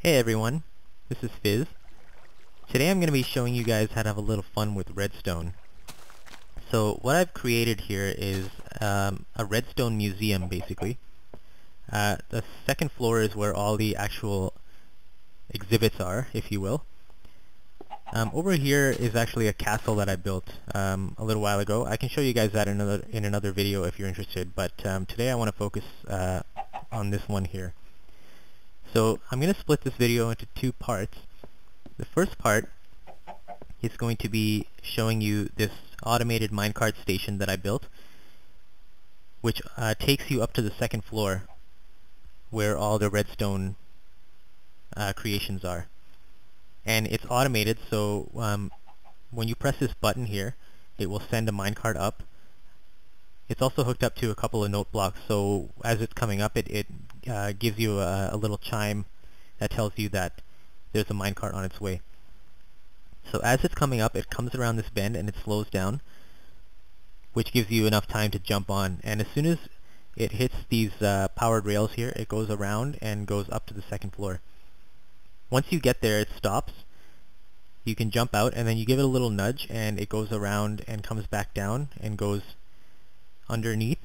Hey everyone, this is Fizz. Today I'm going to be showing you guys how to have a little fun with redstone. So what I've created here is a redstone museum basically. The second floor is where all the actual exhibits are, if you will. Over here is actually a castle that I built a little while ago. I can show you guys that in another video if you're interested, but today I want to focus on this one here. So I'm going to split this video into two parts. The first part is going to be showing you this automated minecart station that I built, which takes you up to the second floor where all the redstone creations are. And it's automated, so when you press this button here, it will send a minecart up. It's also hooked up to a couple of note blocks, so as it's coming up, it gives you a little chime that tells you that there's a minecart on its way. So as it's coming up, it comes around this bend and it slows down, which gives you enough time to jump on. And as soon as it hits these powered rails here, it goes around and goes up to the second floor. Once you get there, it stops. You can jump out, and then you give it a little nudge, and it goes around and comes back down and goes underneath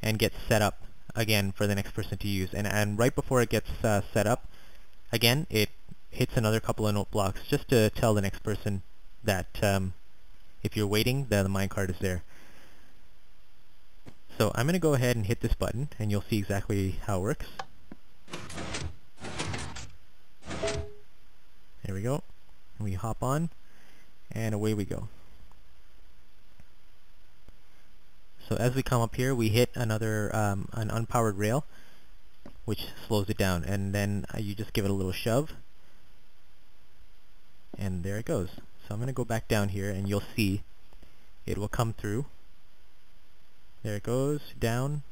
and gets set up again for the next person to use. And right before it gets set up, again, it hits another couple of note blocks just to tell the next person that if you're waiting, the minecart is there. So I'm going to go ahead and hit this button, and you'll see exactly how it works. There we go. We hop on, and away we go. So as we come up here, we hit another an unpowered rail, which slows it down, and then you just give it a little shove, and there it goes. So I'm going to go back down here, and you'll see it will come through. There it goes, down,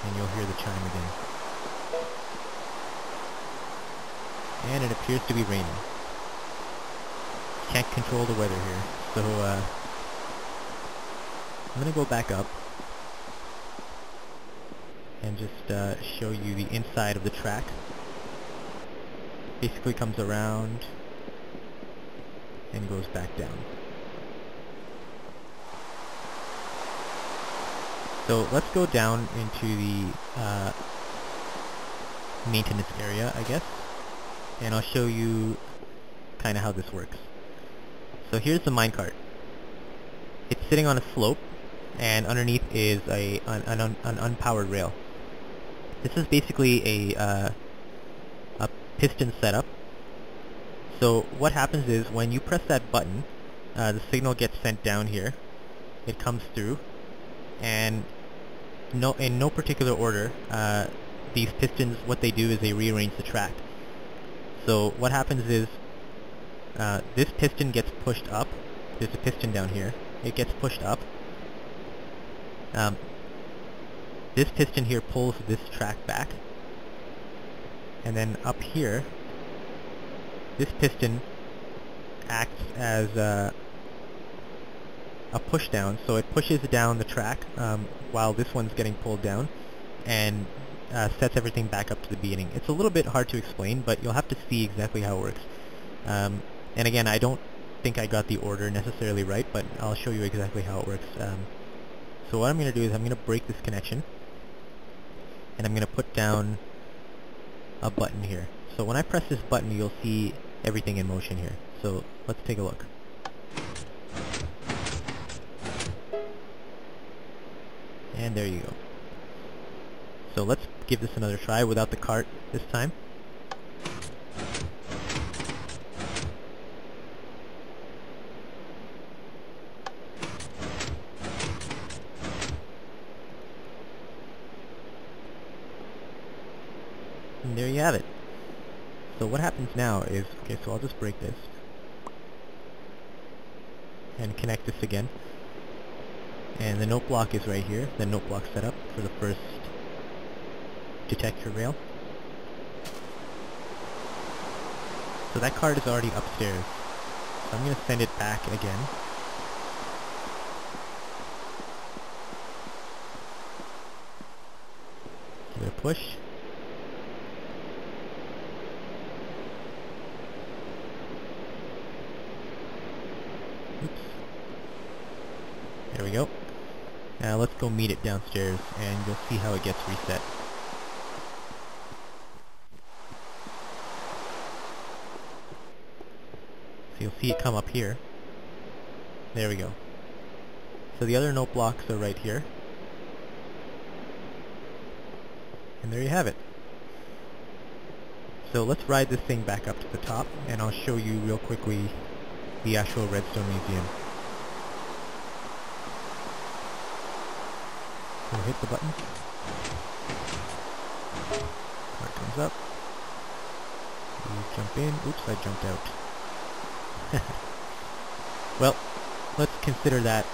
and you'll hear the chime again. And it appears to be raining. Can't control the weather here, so I'm going to go back up and just show you the inside of the track. Basically comes around and goes back down. So let's go down into the maintenance area, I guess, and I'll show you kind of how this works. So here's the minecart. It's sitting on a slope, and underneath is an unpowered rail. This is basically a piston setup. So what happens is when you press that button, the signal gets sent down here. It comes through, and in no particular order, these pistons, what they do is they rearrange the track. So what happens is this piston gets pushed up. There's a piston down here. It gets pushed up. This piston here pulls this track back, and then up here this piston acts as a push down, so it pushes down the track while this one's getting pulled down, and sets everything back up to the beginning. It's a little bit hard to explain, but you'll have to see exactly how it works. And again, I don't think I got the order necessarily right, but I'll show you exactly how it works. So what I'm going to do is I'm going to break this connection, and I'm going to put down a button here. So when I press this button, you'll see everything in motion here. So let's take a look. And there you go. So let's give this another try without the cart this time. And there you have it. So what happens now is, okay, so I'll just break this and connect this again. And the note block is right here, the note block setup for the first detector rail. So that card is already upstairs. So I'm going to send it back again. Give it a push. Let's go meet it downstairs and you'll see how it gets reset. So you'll see it come up here. There we go. So the other note blocks are right here. And there you have it. So let's ride this thing back up to the top and I'll show you real quickly the actual Redstone Museum. So hit the button. Cart comes up. You jump in. Oops, I jumped out. Well, let's consider that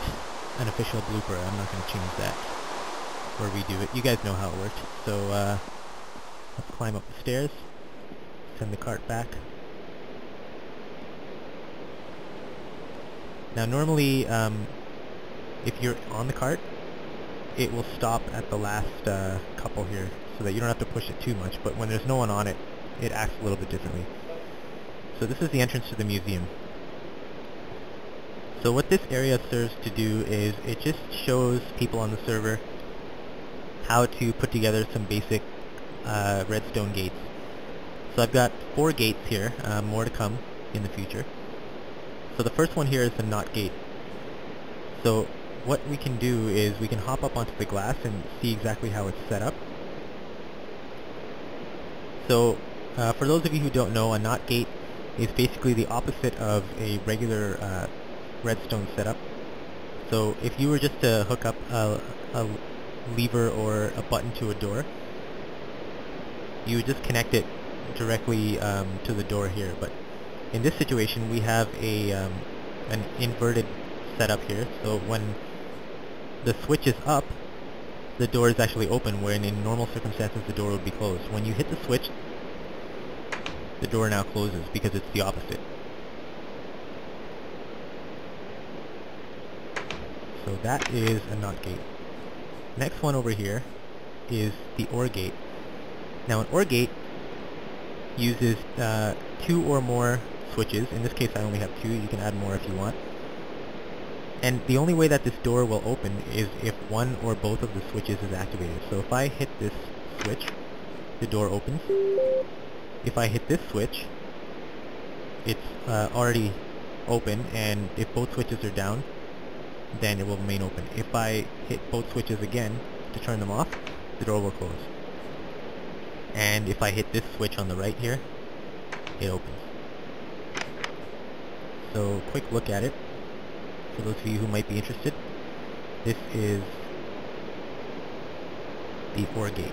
an official blooper. I'm not going to change that or redo it. You guys know how it worked. So let's climb up the stairs, send the cart back. Now normally if you're on the cart, it will stop at the last couple here so that you don't have to push it too much, but when there's no one on it, it acts a little bit differently. So this is the entrance to the museum. So what this area serves to do is it just shows people on the server how to put together some basic redstone gates. So I've got 4 gates here, more to come in the future. So the first one here is the NOT gate. So what we can do is we can hop up onto the glass and see exactly how it's set up. So for those of you who don't know, a NOT gate is basically the opposite of a regular redstone setup. So if you were just to hook up a lever or a button to a door, you would just connect it directly to the door here. But in this situation we have an inverted setup here. So when the switch is up, the door is actually open, wherein in normal circumstances the door would be closed. When you hit the switch, the door now closes because it's the opposite. So that is a NOT gate. Next one over here is the OR gate. Now an OR gate uses 2 or more switches. In this case I only have 2, you can add more if you want. And the only way that this door will open is if one or both of the switches is activated. So if I hit this switch, the door opens. If I hit this switch, it's already open, and if both switches are down, then it will remain open. If I hit both switches again to turn them off, the door will close. And if I hit this switch on the right here, it opens. So quick look at it. For those of you who might be interested, this is the OR gate.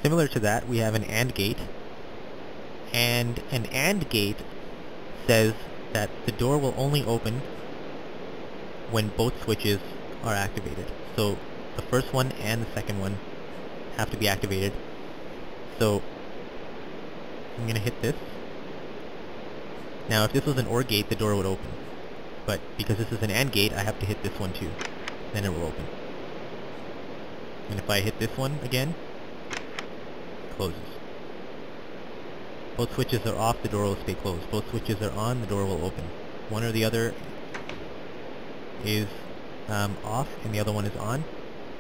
Similar to that, we have an AND gate, and an AND gate says that the door will only open when both switches are activated. So the first one and the second one have to be activated. So I'm going to hit this. Now if this was an OR gate, the door would open. But because this is an AND gate, I have to hit this one too. Then it will open. And if I hit this one again, it closes. Both switches are off, the door will stay closed. Both switches are on, the door will open. One or the other is off and the other one is on,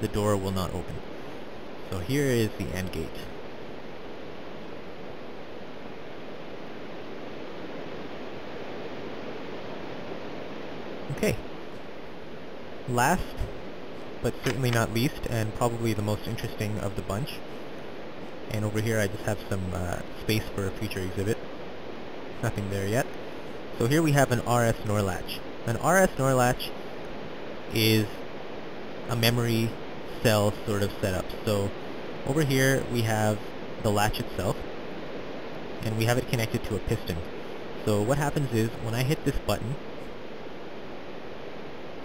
the door will not open. So here is the AND gate. Okay. Last, but certainly not least, and probably the most interesting of the bunch, and over here I just have some space for a future exhibit. Nothing there yet. So here we have an RS NOR Latch. An RS NOR Latch is a memory cell sort of setup. So over here we have the latch itself, and we have it connected to a piston. So what happens is when I hit this button,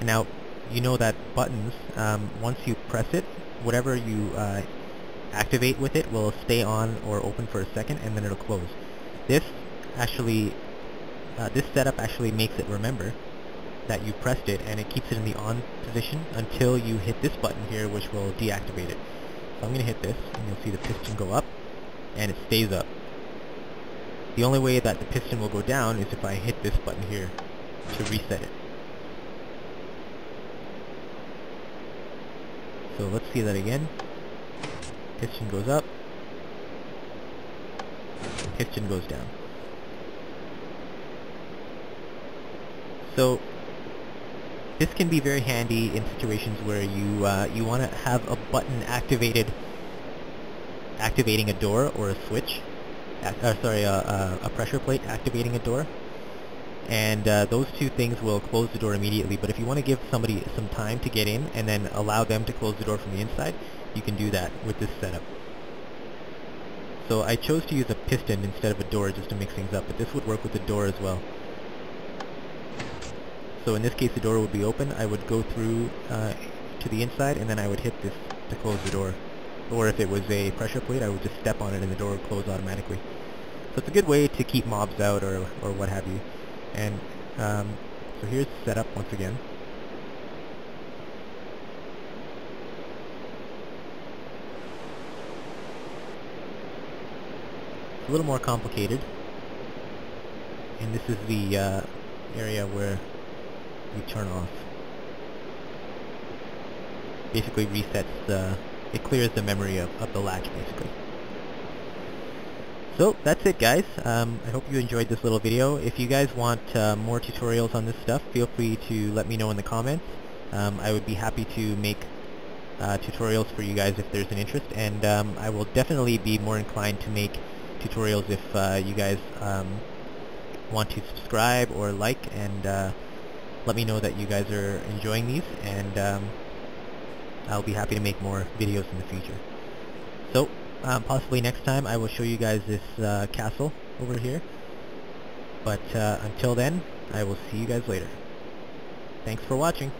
and now you know that buttons, once you press it, whatever you activate with it will stay on or open for a second, and then it'll close. This setup actually makes it remember that you pressed it, and it keeps it in the on position until you hit this button here, which will deactivate it. So I'm going to hit this, and you'll see the piston go up, and it stays up. The only way that the piston will go down is if I hit this button here to reset it. So let's see that again. Piston goes up, piston goes down. So this can be very handy in situations where you want to have a button activating a door, or a switch. A pressure plate activating a door. And those two things will close the door immediately, but if you want to give somebody some time to get in and then allow them to close the door from the inside, you can do that with this setup. So I chose to use a piston instead of a door just to mix things up, but this would work with the door as well. So in this case the door would be open, I would go through to the inside, and then I would hit this to close the door. Or if it was a pressure plate, I would just step on it and the door would close automatically. So it's a good way to keep mobs out, or what have you. And so here's the setup once again. It's a little more complicated. And this is the area where we turn off. Basically resets it clears the memory of the latch, basically. So that's it, guys. I hope you enjoyed this little video. If you guys want more tutorials on this stuff, feel free to let me know in the comments. I would be happy to make tutorials for you guys if there's an interest, and I will definitely be more inclined to make tutorials if you guys want to subscribe or like, and let me know that you guys are enjoying these, and I'll be happy to make more videos in the future. So possibly next time I will show you guys this castle over here, but until then, I will see you guys later. Thanks for watching.